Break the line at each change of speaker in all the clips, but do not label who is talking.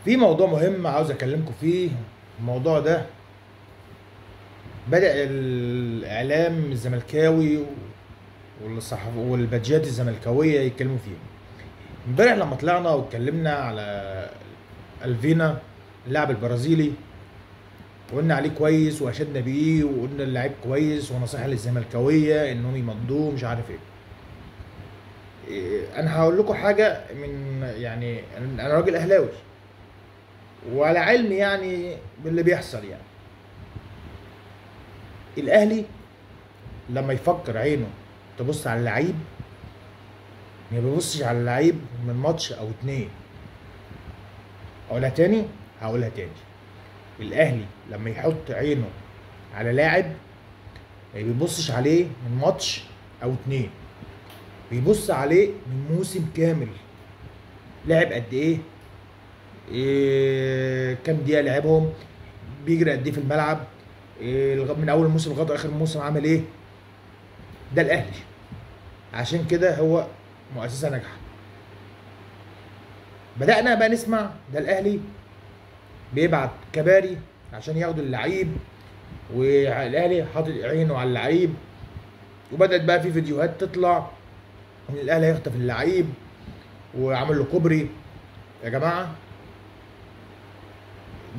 في موضوع مهم عاوز اكلمكم فيه. الموضوع ده بدأ الاعلام الزملكاوي والصحف والبادجات الزملكاويه يتكلموا فيه. امبارح لما طلعنا واتكلمنا على الفينا، اللاعب البرازيلي، وقلنا عليه كويس واشدنا بيه وقلنا اللاعب كويس ونصيحه للزملكاويه انهم يمضوه مش عارف ايه. انا هقول لكم حاجه من يعني انا راجل اهلاوي وعلى علم يعني باللي بيحصل يعني. الاهلي لما يفكر عينه تبص على اللعيب ما بيبصش على اللعيب من ماتش او اتنين. هقولها تاني. الاهلي لما يحط عينه على لاعب ما بيبصش عليه من ماتش او اتنين، بيبص عليه من موسم كامل. لعب قد ايه، كام دقيقه لعبهم، بيجري قد ايه في الملعب، من اول الموسم لغايه اخر الموسم عمل ايه. ده الاهلي، عشان كده هو مؤسسه ناجحه. بدأنا بقى نسمع ده الاهلي بيبعت كباري عشان ياخدوا اللعيب، والاهلي حاطط عينه على اللعيب، وبدأت بقى في فيديوهات تطلع ان الاهلي هيخطف اللعيب وعمل له كوبري. يا جماعه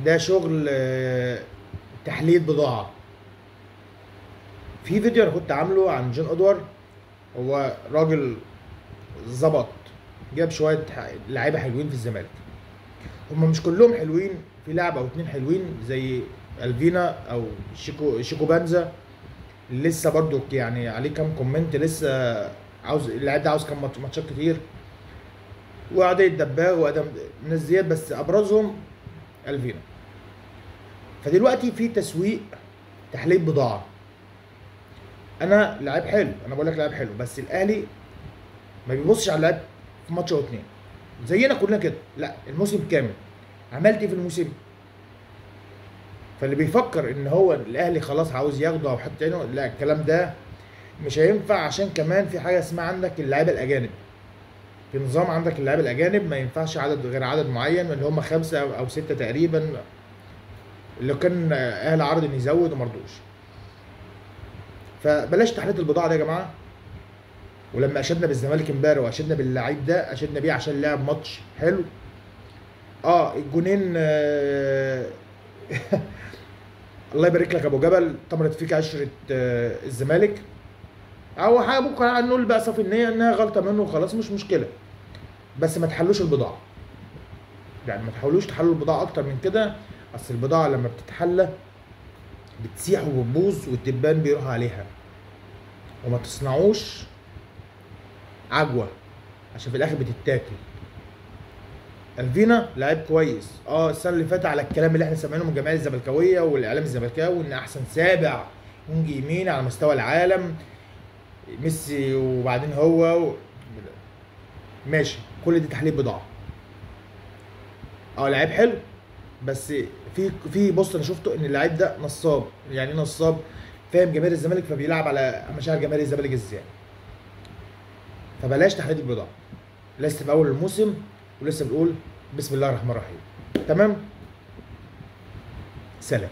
ده شغل تحليل بضاعه. في فيديو انا كنت عامله عن جون ادوار، هو راجل ظبط، جاب شويه لعيبه حلوين في الزمالك. هم مش كلهم حلوين، في لاعب او اتنين حلوين زي الفينا او شيكو بانزا، لسه برضو يعني عليه كام كومنت، لسه عاوز اللاعب ده، عاوز كام ماتشات كتير، وعدي الدباغ وادم ناس زياد، بس ابرزهم الفينا. فدلوقتي في تسويق، تحليل بضاعه. انا لاعب حلو، انا بقول لك لاعب حلو، بس الاهلي ما بيبصش على اللاعب في ماتش او اتنين زينا كلنا كده، لا الموسم كامل. عملت ايه في الموسم؟ فاللي بيفكر ان هو الاهلي خلاص عاوز ياخده او حط عينه، لا الكلام ده مش هينفع. عشان كمان في حاجه اسمها عندك اللعيبه الاجانب، في نظام عندك اللعيبه الاجانب ما ينفعش عدد غير عدد معين، اللي هم خمسه او سته تقريبا، اللي كان اهل عرض ان يزود وما رضوش. فبلاش تحليل البضاعه ده يا جماعه. ولما اشدنا بالزمالك امبارح واشدنا باللعيب ده، اشدنا بيه عشان لعب ماتش حلو. الجونين الله يبارك لك ابو جبل، طمرت فيك عشره الزمالك. او حاجه ممكن نقول بقى صافي النيه انها غلطه منه وخلاص، مش مشكله، بس ما تحلوش البضاعه. يعني ما تحاولوش تحلوا البضاعه اكتر من كده. اصل البضاعه لما بتتحلى بتسيح وبتبوظ والدبان بيروح عليها. وما تصنعوش عجوه عشان في الاخر بتتاكل. الفينا لعيب كويس، السنه اللي فاتت على الكلام اللي احنا سامعينه من الجماهير الزملكاويه والاعلام الزملكاوي ان احسن سابع وينج يمين على مستوى العالم، ميسي وبعدين هو ماشي. كل دي تحليل بضاعه. لعيب حلو، بس في بص انا شفته ان اللعيب ده نصاب. يعني ايه نصاب؟ فاهم جماهير الزمالك فبيلعب على مشاعر جماهير الزمالك ازاي. فبلاش تحليل البضاعه، لسه في اول الموسم ولسه بنقول بسم الله الرحمن الرحيم. تمام، سلام.